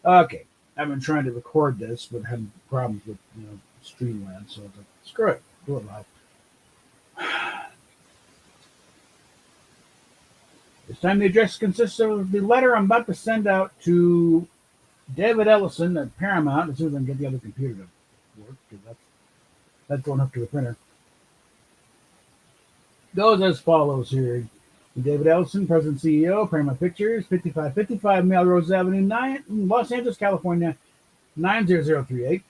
Okay, I've been trying to record this, but having problems with Streamland, so it's like, screw it, do it live. This time the address consists of the letter I'm about to send out to David Ellison at Paramount as soon as I can get the other computer to work, because that's going up to the printer. Goes as follows here. David Ellison, President CEO, Paramount Pictures, 5555 Melrose Avenue, Los Angeles, California, 90038.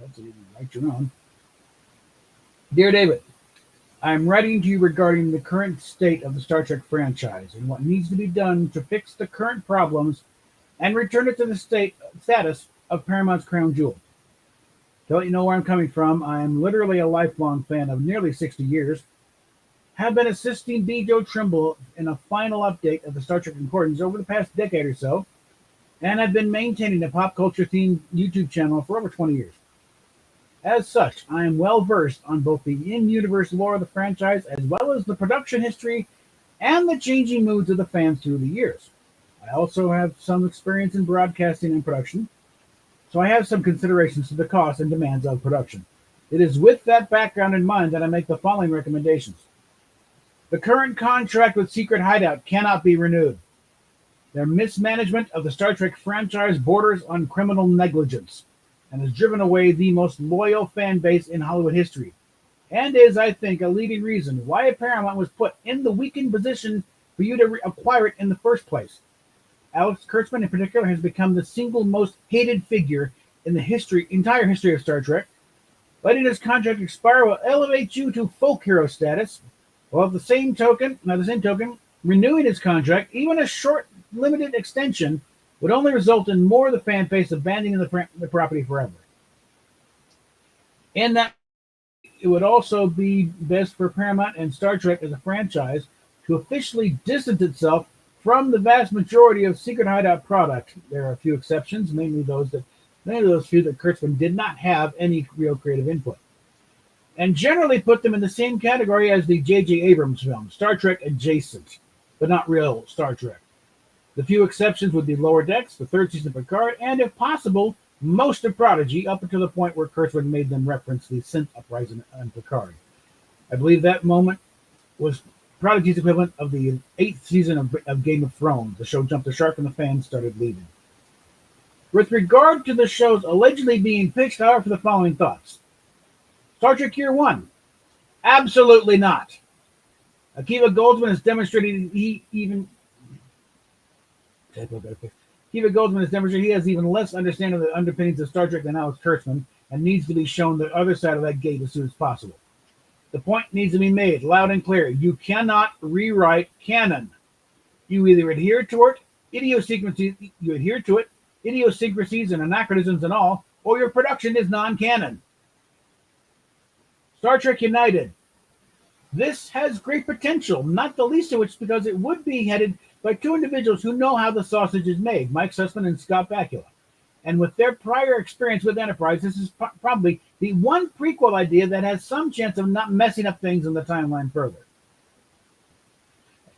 That's easy to write your own. Dear David, I am writing to you regarding the current state of the Star Trek franchise and what needs to be done to fix the current problems and return it to the status of Paramount's crown jewel. To let you know where I'm coming from, I am literally a lifelong fan of nearly 60 years, have been assisting B. Joe Trimble in a final update of the Star Trek Concordance over the past decade or so, and I've been maintaining a pop culture themed YouTube channel for over 20 years. As such, I am well versed on both the in-universe lore of the franchise as well as the production history and the changing moods of the fans through the years. I also have some experience in broadcasting and production, so I have some considerations to the cost and demands of production. It is with that background in mind that I make the following recommendations. The current contract with Secret Hideout cannot be renewed. Their mismanagement of the Star Trek franchise borders on criminal negligence and has driven away the most loyal fan base in Hollywood history, and is, I think, a leading reason why Paramount was put in the weakened position for you to acquire it in the first place. Alex Kurtzman, in particular, has become the single most hated figure in the entire history of Star Trek. Letting his contract expire will elevate you to folk hero status, while at the same token, renewing his contract, even a short, limited extension, would only result in more of the fan base abandoning the property forever. In that, it would also be best for Paramount and Star Trek as a franchise to officially distance itself from the vast majority of Secret Hideout product. There are a few exceptions, mainly those few that Kurtzman did not have any real creative input, and generally put them in the same category as the J.J. Abrams films, Star Trek adjacent, but not real Star Trek. The few exceptions would be Lower Decks, the third season of Picard, and if possible, most of Prodigy, up until the point where Kurtzman made them reference the synth uprising on Picard. I believe that moment was Prodigy's equivalent of the 8th season of Game of Thrones. The show jumped the shark and the fans started leaving. With regard to the shows allegedly being pitched, however, the following thoughts. Star Trek Year One. Absolutely not. Akiva Goldsman has demonstrated he has even less understanding of the underpinnings of Star Trek than Alex Kurtzman and needs to be shown the other side of that gate as soon as possible. The point needs to be made loud and clear. You cannot rewrite canon. You either adhere to it, idiosyncrasies and anachronisms and all, or your production is non-canon. Star Trek United. This has great potential, not the least of which because it would be headed by two individuals who know how the sausage is made, Mike Sussman and Scott Bakula. And with their prior experience with Enterprise, this is probably the one prequel idea that has some chance of not messing up things in the timeline further.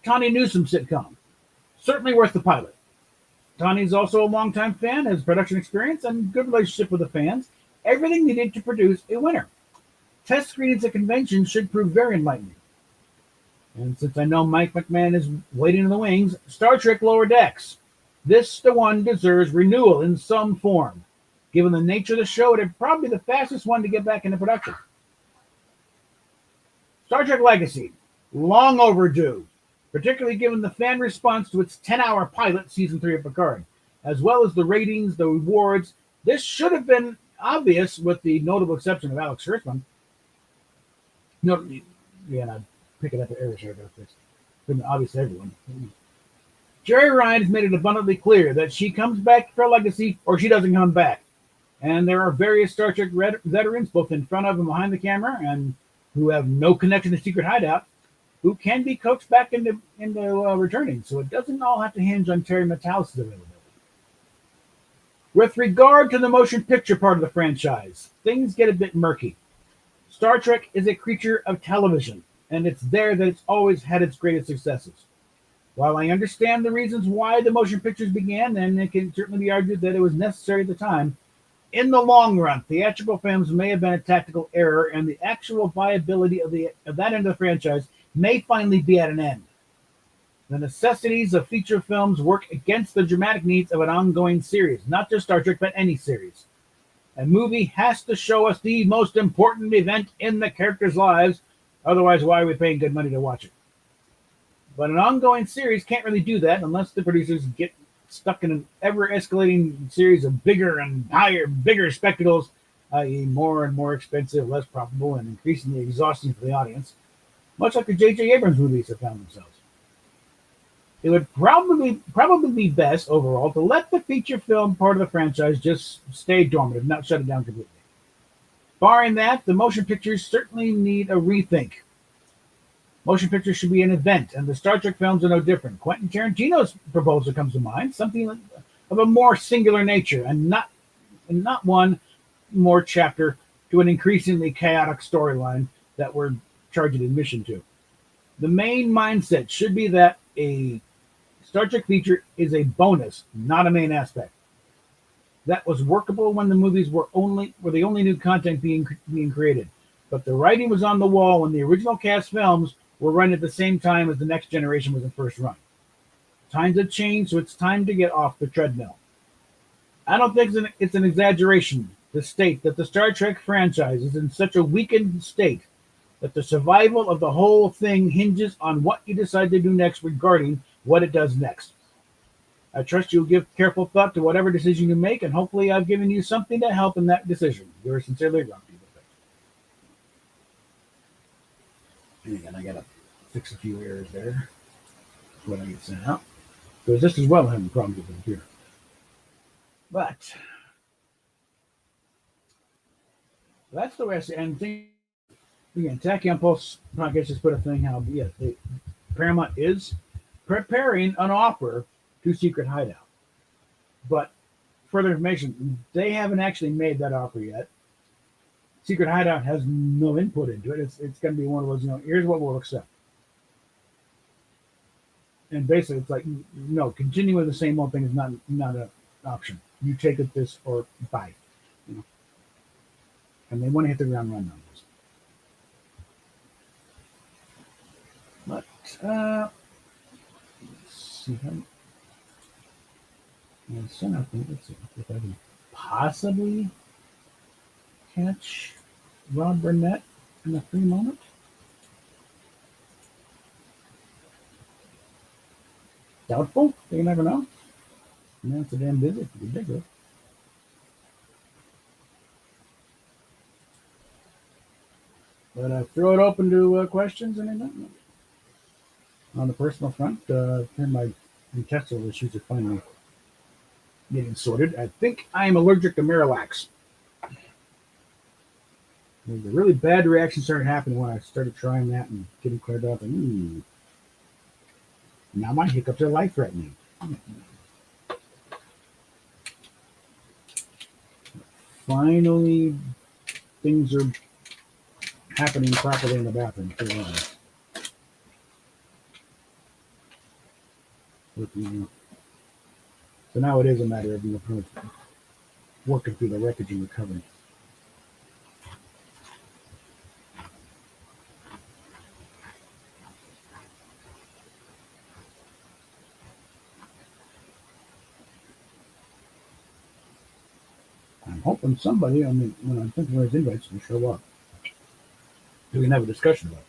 Tawny Newsome sitcom. Certainly worth the pilot. Tawny's also a longtime fan, has production experience, and good relationship with the fans. Everything needed to produce a winner. Test screenings at conventions should prove very enlightening. And since I know Mike McMahon is waiting in the wings, Star Trek Lower Decks. This, the one, deserves renewal in some form. Given the nature of the show, it'd probably be the fastest one to get back into production. Star Trek Legacy. Long overdue, particularly given the fan response to its 10-hour pilot, Season 3 of Picard, as well as the ratings, the rewards. This should have been obvious, with the notable exception of Alex Kurtzman. No, yeah, I'd pick it up at Airshare. It's been obvious to everyone. Jerry Ryan has made it abundantly clear that she comes back for Legacy or she doesn't come back. And there are various Star Trek veterans, both in front of and behind the camera, and who have no connection to Secret Hideout, who can be coaxed back into returning. So it doesn't all have to hinge on Terry Matalas' availability. With regard to the motion picture part of the franchise, things get a bit murky. Star Trek is a creature of television, and it's there that it's always had its greatest successes. While I understand the reasons why the motion pictures began, and it can certainly be argued that it was necessary at the time, in the long run, theatrical films may have been a tactical error, and the actual viability of that end of the franchise may finally be at an end. The necessities of feature films work against the dramatic needs of an ongoing series, not just Star Trek, but any series. A movie has to show us the most important event in the characters' lives, otherwise, why are we paying good money to watch it? But an ongoing series can't really do that unless the producers get stuck in an ever escalating series of bigger and higher, bigger spectacles, i.e., more and more expensive, less profitable, and increasingly exhausting for the audience, much like the J.J. Abrams movies have found themselves. It would probably be best overall to let the feature film part of the franchise just stay dormant, if not shut it down completely. Barring that, the motion pictures certainly need a rethink. Motion pictures should be an event, and the Star Trek films are no different. Quentin Tarantino's proposal comes to mind, something of a more singular nature, and not one more chapter to an increasingly chaotic storyline that we're charging admission to. The main mindset should be that a Star Trek feature is a bonus, not a main aspect. That was workable when the movies were the only new content being created. But the writing was on the wall when the original cast films were run at the same time as the Next Generation was in first run. Times have changed, so it's time to get off the treadmill. I don't think it's an exaggeration to state that the Star Trek franchise is in such a weakened state that the survival of the whole thing hinges on what you decide to do next regarding what it does next. I trust you'll give careful thought to whatever decision you make, and hopefully I've given you something to help in that decision. Yours sincerely, Ron P. And again, I gotta fix a few errors there when I get sent out. Because just as well having problems with the computer. But that's the way I see it. And again, Tachyon Pulse podcast just put a thing how Paramount is preparing an offer to Secret Hideout. But further information, they haven't actually made that offer yet. Secret Hideout has no input into it. It's going to be one of those, here's what we'll accept. And basically, it's like, no, continuing the same old thing is not an option. You take it this or bye. And they want to hit the ground running on this. But let's see how. Let's see if I can possibly catch Rob Burnett in a free moment. Doubtful. You never know. Man, it's a damn busy. It's ridiculous. But I throw it open to questions and anything. On the personal front, my intestinal issues are finally getting sorted. I think I am allergic to Miralax. The really bad reaction started happening when I started trying that and getting cleared up. And now my hiccups are life-threatening. Finally, things are happening properly in the bathroom. So now it is a matter of working through the wreckage and recovering. I'm hoping somebody when I'm thinking of those invites will show up. We can have a discussion about this.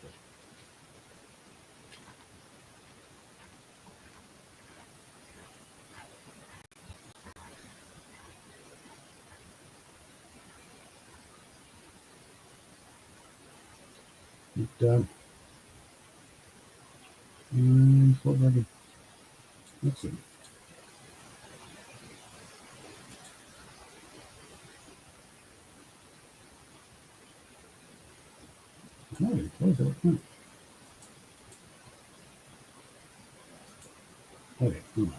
Let's see. Okay, come on.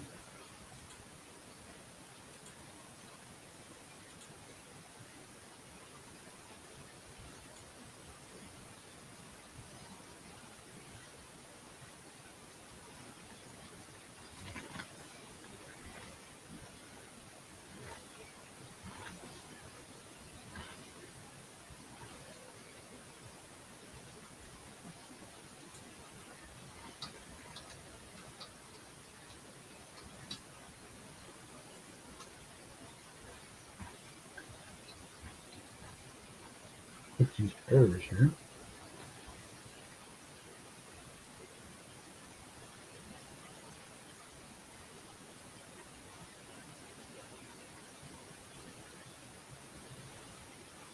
Let's use errors here.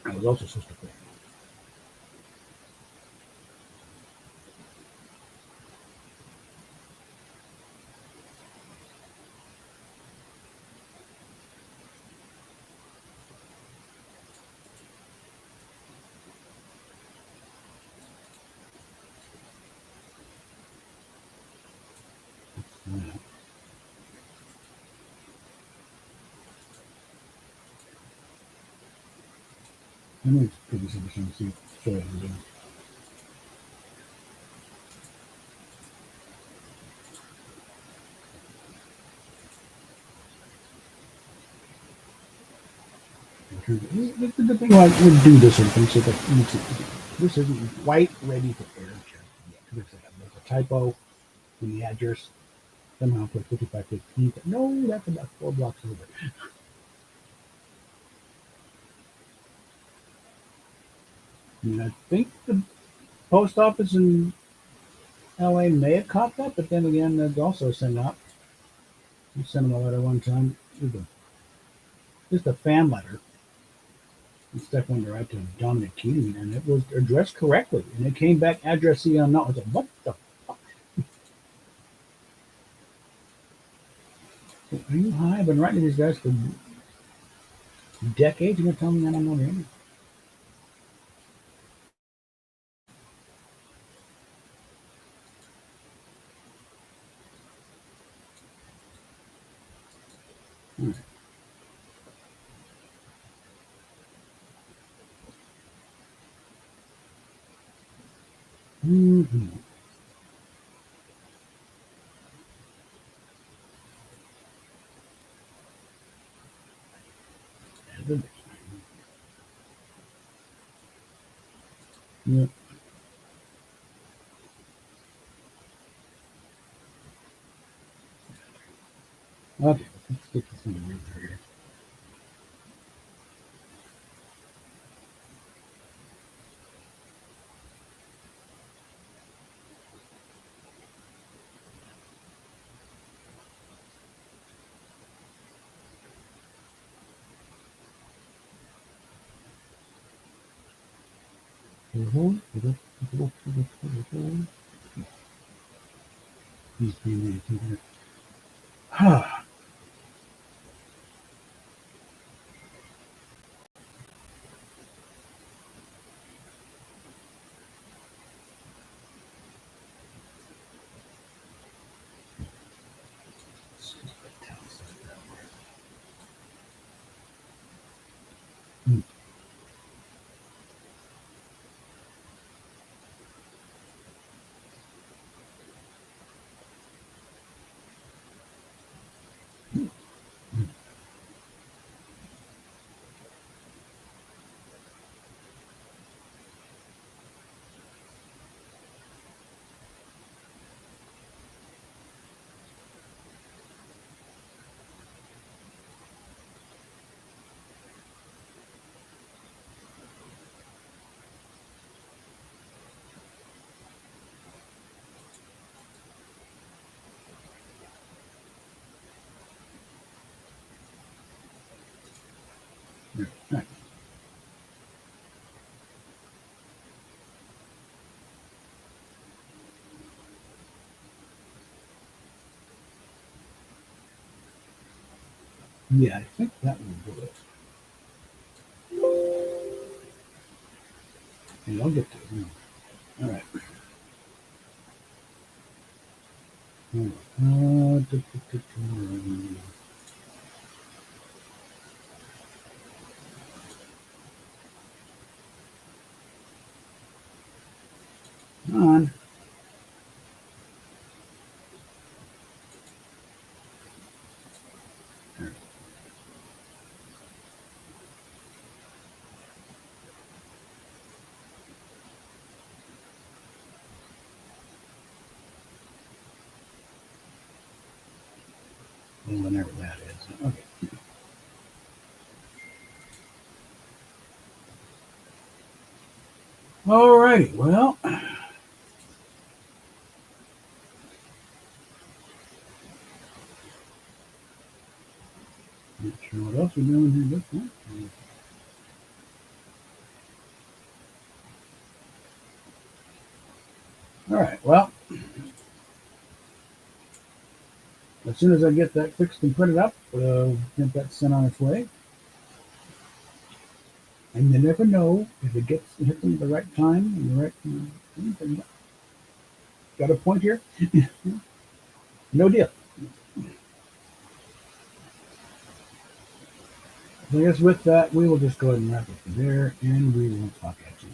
I was also supposed to put. I mean, it's pretty simple to see. Show you how to do. The thing I would do this sort of thing so that this isn't quite ready for error check yet. There's a typo in the address. Somehow put 5515. No, that's about 4 blocks over. And I think the post office in LA may have caught that, but then again, they also send out. You sent them a letter one time, just a fan letter. And stuck one right to Dominic Keating, and it was addressed correctly, and it came back addressee unknown. I was like, what the fuck? Are you high? I've been writing to these guys for decades. You're gonna tell me I don't know their name? Hmm. Mm-hmm. Yeah. Okay, let's get this thing read here. Yeah, I think that will do it. And I'll get to it. All right. Come on. Whenever that is. Okay. All righty. Well, not sure what else we're doing here this one. All right. Well, as soon as I get that fixed and printed up, get that sent on its way. And you never know if it gets hit them at the right time and the right. Got a point here? No deal. So I guess with that, we will just go ahead and wrap it there, and we will talk at you